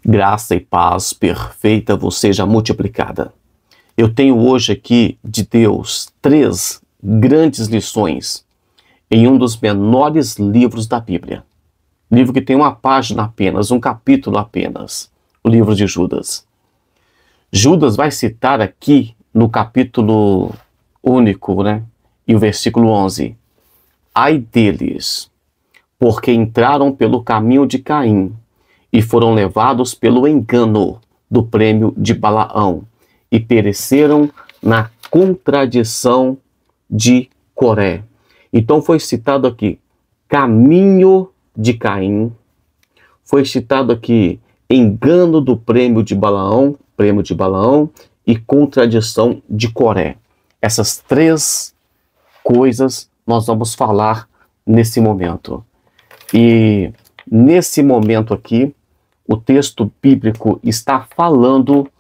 Graça e paz perfeita vos seja multiplicada. Eu tenho hoje aqui de Deus 3 grandes lições em um dos menores livros da Bíblia. Livro que tem uma página apenas, um capítulo apenas, o livro de Judas. Judas vai citar aqui no capítulo único, e o versículo 11. Ai deles, porque entraram pelo caminho de Caim, e foram levados pelo engano do prêmio de Balaão, e pereceram na contradição de Coré. Então foi citado aqui caminho de Caim, foi citado aqui engano do prêmio de Balaão e contradição de Coré. Essas 3 coisas nós vamos falar nesse momento. E nesse momento aqui, o texto bíblico está falando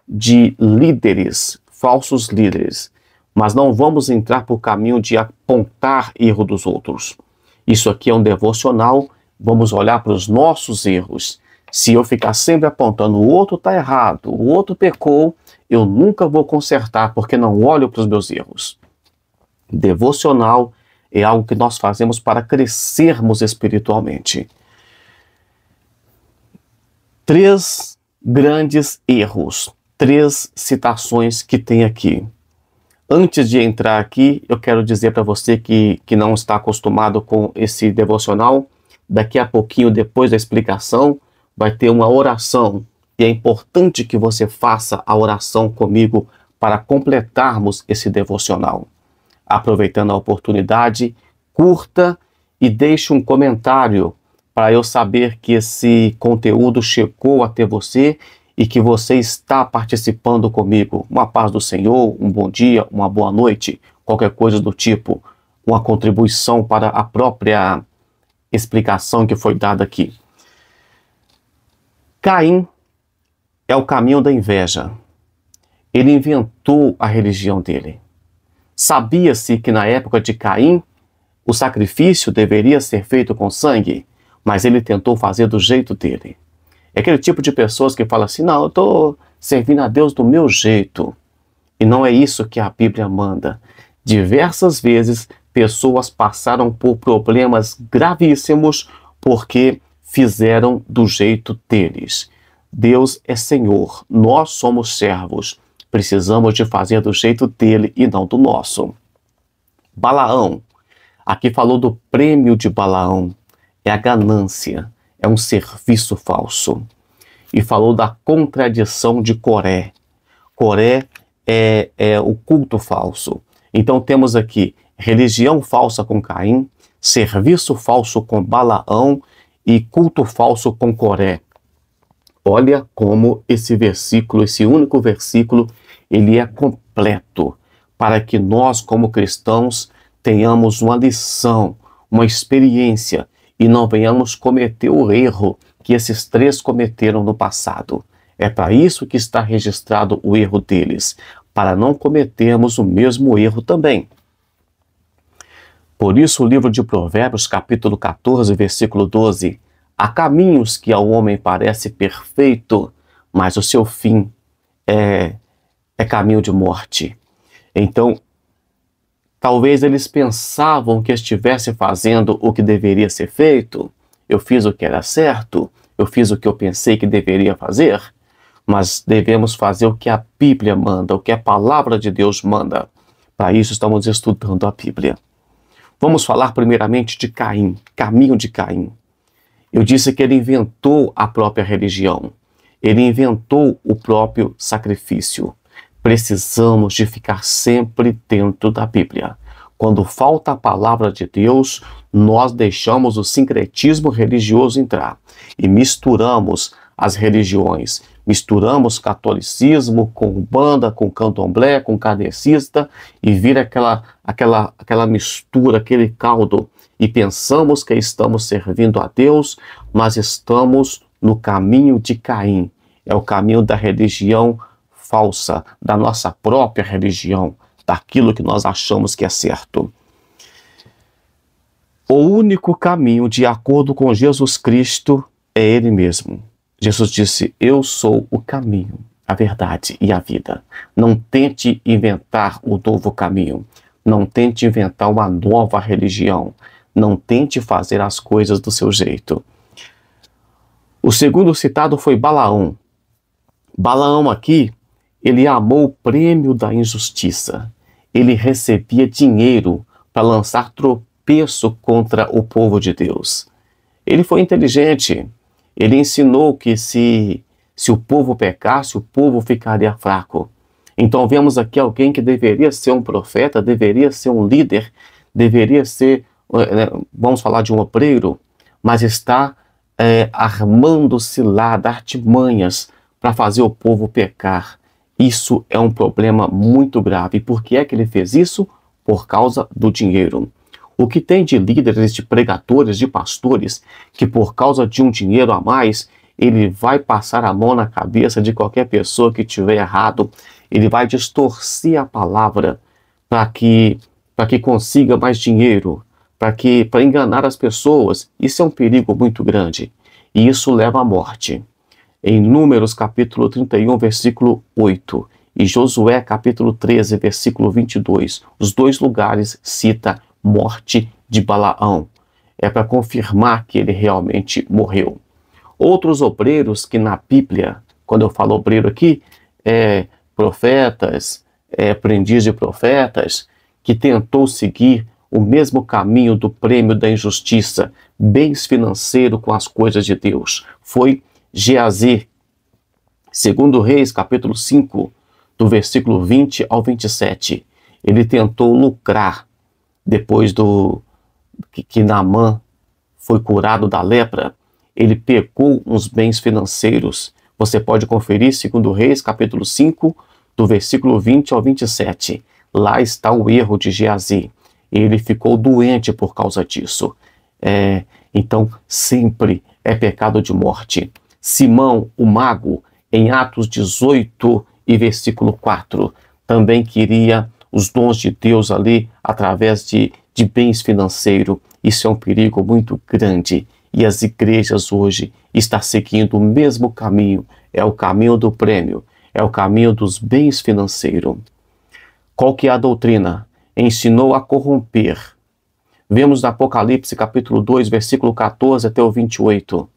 de líderes, falsos líderes, mas não vamos entrar por caminho de apontar erro dos outros. Isso aqui é um devocional, vamos olhar para os nossos erros. Se eu ficar sempre apontando o outro está errado, o outro pecou, eu nunca vou consertar porque não olho para os meus erros. Devocional é algo que nós fazemos para crescermos espiritualmente. 3 grandes erros, 3 citações que tem aqui. Antes de entrar aqui, eu quero dizer para você que não está acostumado com esse devocional, daqui a pouquinho, depois da explicação, vai ter uma oração. E é importante que você faça a oração comigo para completarmos esse devocional. Aproveitando a oportunidade, curta e deixe um comentário para eu saber que esse conteúdo chegou até você e que você está participando comigo. Uma paz do Senhor, um bom dia, uma boa noite, qualquer coisa do tipo, uma contribuição para a própria explicação que foi dada aqui. Caim é o caminho da inveja. Ele inventou a religião dele. Sabia-se que na época de Caim, o sacrifício deveria ser feito com sangue, mas ele tentou fazer do jeito dele. É aquele tipo de pessoas que falam assim, não, eu estou servindo a Deus do meu jeito. E não é isso que a Bíblia manda. Diversas vezes, pessoas passaram por problemas gravíssimos porque fizeram do jeito deles. Deus é Senhor, nós somos servos. Precisamos de fazer do jeito dele e não do nosso. Balaão. Aqui falou do prêmio de Balaão. É a ganância, é um serviço falso. E falou da contradição de Coré. Coré é o culto falso. Então temos aqui religião falsa com Caim, serviço falso com Balaão e culto falso com Coré. Olha como esse versículo, esse único versículo, ele é completo para que nós, como cristãos, tenhamos uma lição, uma experiência e não venhamos cometer o erro que esses 3 cometeram no passado. É para isso que está registrado o erro deles, para não cometermos o mesmo erro também. Por isso o livro de Provérbios, capítulo 14, versículo 12, há caminhos que ao homem parece perfeito, mas o seu fim é caminho de morte. Então, talvez eles pensavam que estivesse fazendo o que deveria ser feito. Eu fiz o que era certo, eu fiz o que eu pensei que deveria fazer, mas devemos fazer o que a Bíblia manda, o que a palavra de Deus manda. Para isso estamos estudando a Bíblia. Vamos falar primeiramente de Caim, caminho de Caim. Eu disse que ele inventou a própria religião, ele inventou o próprio sacrifício. Precisamos de ficar sempre dentro da Bíblia. Quando falta a palavra de Deus, nós deixamos o sincretismo religioso entrar e misturamos as religiões. Misturamos catolicismo com umbanda, com candomblé, com kardecista e vira aquela mistura, aquele caldo. E pensamos que estamos servindo a Deus, mas estamos no caminho de Caim. É o caminho da religião falsa, da nossa própria religião, daquilo que nós achamos que é certo. O único caminho de acordo com Jesus Cristo é Ele mesmo. Jesus disse: eu sou o caminho, a verdade e a vida. Não tente inventar um novo caminho. Não tente inventar uma nova religião. Não tente fazer as coisas do seu jeito. O segundo citado foi Balaão. Balaão aqui, ele amou o prêmio da injustiça. Ele recebia dinheiro para lançar tropeço contra o povo de Deus. Ele foi inteligente. Ele ensinou que se o povo pecasse, o povo ficaria fraco. Então vemos aqui alguém que deveria ser um profeta, deveria ser um líder, deveria ser, vamos falar de um obreiro, mas está armando cilada, artimanhas para fazer o povo pecar. Isso é um problema muito grave. Por que é que ele fez isso? Por causa do dinheiro. O que tem de líderes, de pregadores, de pastores, que por causa de um dinheiro a mais, ele vai passar a mão na cabeça de qualquer pessoa que tiver errado, ele vai distorcer a palavra para que consiga mais dinheiro, para enganar as pessoas. Isso é um perigo muito grande e isso leva à morte. Em Números capítulo 31, versículo 8 e Josué capítulo 13, versículo 22, os dois lugares cita morte de Balaão. É para confirmar que ele realmente morreu. Outros obreiros que na Bíblia, quando eu falo obreiro aqui, profetas, aprendiz de profetas, que tentou seguir o mesmo caminho do prêmio da injustiça, bens financeiros com as coisas de Deus, foi Geazi. Segundo Reis, capítulo 5, do versículo 20 ao 27, ele tentou lucrar depois que Naamã foi curado da lepra. Ele pegou uns bens financeiros. Você pode conferir, segundo Reis, capítulo 5, do versículo 20 ao 27. Lá está o erro de Geazi. Ele ficou doente por causa disso. Então, sempre é pecado de morte. Simão, o mago, em Atos 18 e versículo 4, também queria os dons de Deus ali através de bens financeiros. Isso é um perigo muito grande. E as igrejas hoje estão seguindo o mesmo caminho. É o caminho do prêmio. É o caminho dos bens financeiros. Qual que é a doutrina? Ensinou a corromper. Vemos no Apocalipse capítulo 2, versículo 14 até o 28.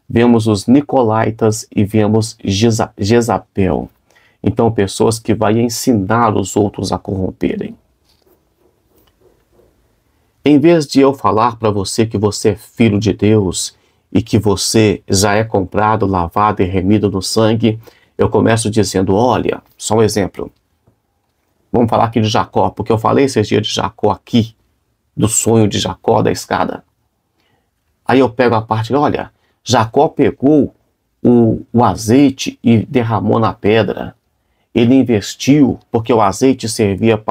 Vemos os Nicolaítas e vemos Jezabel. Então, pessoas que vão ensinar os outros a corromperem. Em vez de eu falar para você que você é filho de Deus e que você já é comprado, lavado e remido no sangue, eu começo dizendo: olha, só um exemplo. Vamos falar aqui de Jacó, porque eu falei esses dias de Jacó aqui, do sonho de Jacó da escada. Aí eu pego a parte, olha, Jacó pegou o azeite e derramou na pedra. Ele investiu, porque o azeite servia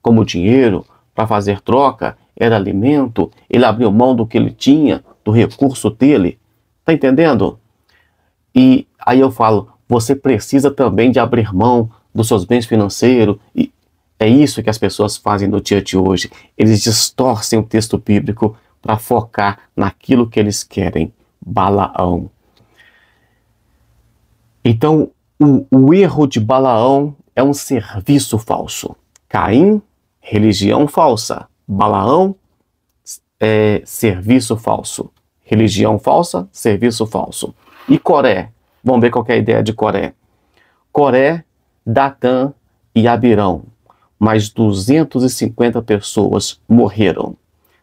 como dinheiro, para fazer troca, era alimento. Ele abriu mão do que ele tinha, do recurso dele. Está entendendo? E aí eu falo, você precisa também de abrir mão dos seus bens financeiros. E é isso que as pessoas fazem no dia de hoje. Eles distorcem o texto bíblico para focar naquilo que eles querem. Balaão. Então, o erro de Balaão é um serviço falso. Caim, religião falsa. Balaão, serviço falso. Religião falsa, serviço falso. E Coré? Vamos ver qual é a ideia de Coré. Coré, Datã e Abirão. Mais 250 pessoas morreram.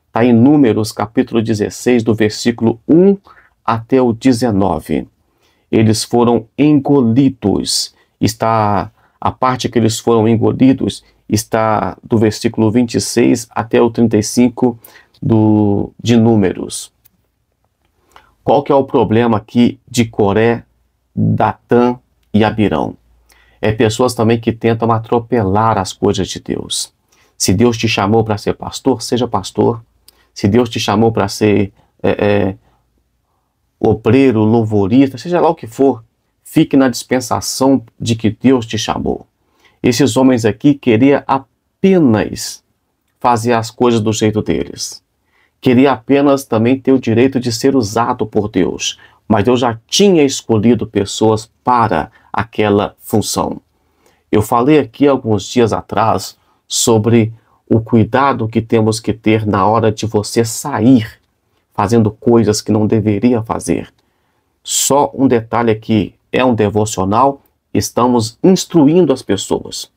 Está em Números, capítulo 16, do versículo 1 até o 19. Eles foram engolidos. A parte que eles foram engolidos está do versículo 26 até o 35 de Números. Qual que é o problema aqui de Coré, Datã e Abirão? É pessoas também que tentam atropelar as coisas de Deus. Se Deus te chamou para ser pastor, seja pastor. Se Deus te chamou para ser obreiro, louvorista, seja lá o que for, fique na dispensação de que Deus te chamou. Esses homens aqui queriam apenas fazer as coisas do jeito deles. Queria apenas também ter o direito de ser usado por Deus. mas Deus já tinha escolhido pessoas para aquela função. Eu falei aqui alguns dias atrás sobre o cuidado que temos que ter na hora de você sair fazendo coisas que não deveria fazer. Só um detalhe aqui, é um devocional, estamos instruindo as pessoas.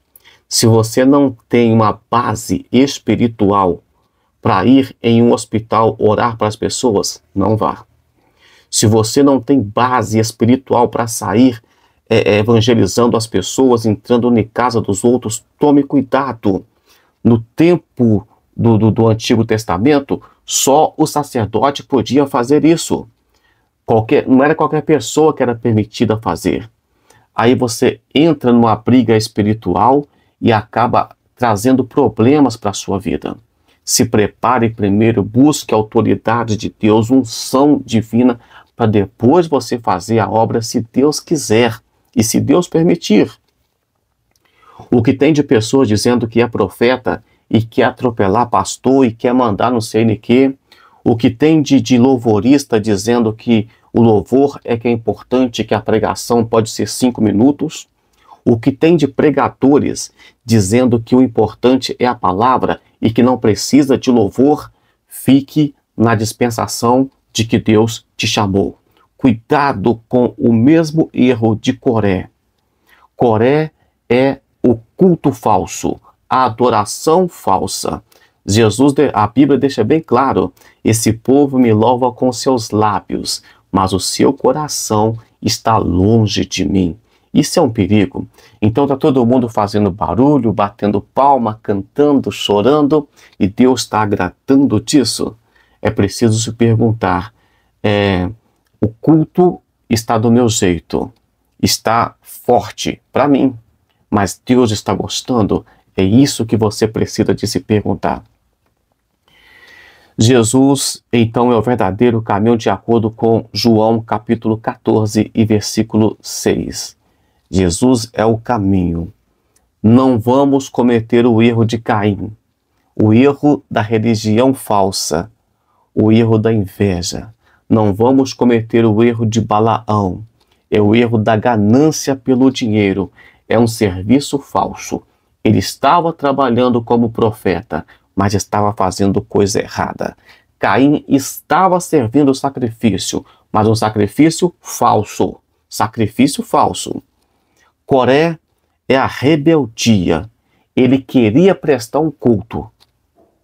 Se você não tem uma base espiritual para ir em um hospital orar para as pessoas, não vá. Se você não tem base espiritual para sair evangelizando as pessoas, entrando na casa dos outros, tome cuidado. No tempo do Antigo Testamento, só o sacerdote podia fazer isso. Não era qualquer pessoa que era permitida fazer. Aí você entra numa briga espiritual e acaba trazendo problemas para a sua vida. Se prepare primeiro, busque a autoridade de Deus, unção divina, para depois você fazer a obra se Deus quiser e se Deus permitir. O que tem de pessoas dizendo que é profeta e quer atropelar pastor e quer mandar não sei nem quê. O que tem de louvorista dizendo que o louvor é que é importante, que a pregação pode ser 5 minutos. O que tem de pregadores dizendo que o importante é a palavra e que não precisa de louvor, fique na dispensação de que Deus te chamou. Cuidado com o mesmo erro de Coré. Coré é o culto falso, a adoração falsa. A Bíblia deixa bem claro, esse povo me louva com seus lábios, mas o seu coração está longe de mim. Isso é um perigo. Então está todo mundo fazendo barulho, batendo palma, cantando, chorando, e Deus está agradando disso. É preciso se perguntar, o culto está do meu jeito, está forte para mim, mas Deus está gostando? É isso que você precisa de se perguntar. Jesus, então, é o verdadeiro caminho de acordo com João capítulo 14 e versículo 6. Jesus é o caminho. Não vamos cometer o erro de Caim, o erro da religião falsa, o erro da inveja. Não vamos cometer o erro de Balaão, é o erro da ganância pelo dinheiro, é um serviço falso. Ele estava trabalhando como profeta, mas estava fazendo coisa errada. Caim estava servindo o sacrifício, mas um sacrifício falso. Sacrifício falso. Coré é a rebeldia. Ele queria prestar um culto,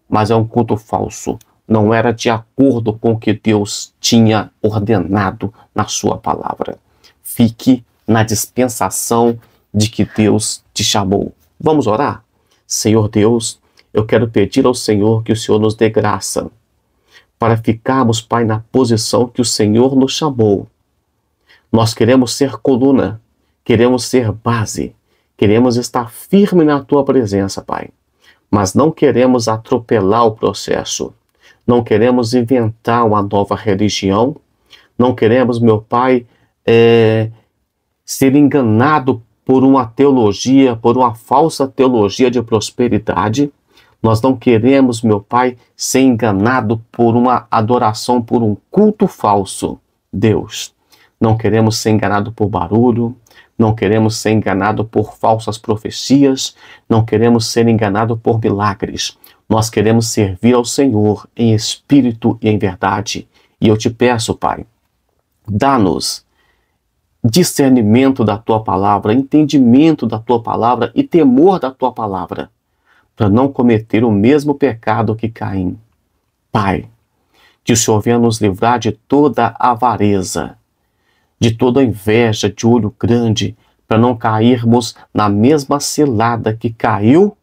mas é um culto falso. Não era de acordo com o que Deus tinha ordenado na sua palavra. Fique na dispensação de que Deus te chamou. Vamos orar? Senhor Deus, eu quero pedir ao Senhor que o Senhor nos dê graça para ficarmos, Pai, na posição que o Senhor nos chamou. Nós queremos ser coluna, queremos ser base, queremos estar firme na Tua presença, Pai. Mas não queremos atropelar o processo, não queremos inventar uma nova religião, não queremos, meu Pai, ser enganado por uma teologia, por uma falsa teologia de prosperidade. Nós não queremos, meu Pai, ser enganado por uma adoração, por um culto falso. Deus, não queremos ser enganado por barulho, não queremos ser enganado por falsas profecias, não queremos ser enganado por milagres. Nós queremos servir ao Senhor em espírito e em verdade. E eu te peço, Pai, dá-nos discernimento da Tua palavra, entendimento da Tua palavra e temor da Tua palavra, para não cometer o mesmo pecado que Caim. Pai, que o Senhor venha nos livrar de toda avareza, de toda inveja, de olho grande, para não cairmos na mesma cilada que caiu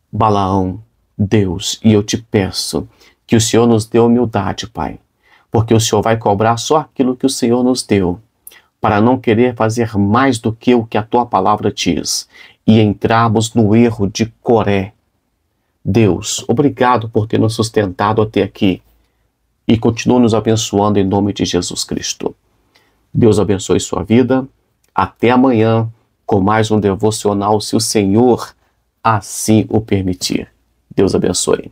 Balaão. Deus, e eu te peço que o Senhor nos dê humildade, Pai, porque o Senhor vai cobrar só aquilo que o Senhor nos deu, para não querer fazer mais do que o que a Tua palavra diz, e entrarmos no erro de Coré. Deus, obrigado por ter nos sustentado até aqui, e continua nos abençoando em nome de Jesus Cristo. Deus abençoe sua vida. Até amanhã com mais um devocional, se o Senhor assim o permitir. Deus abençoe.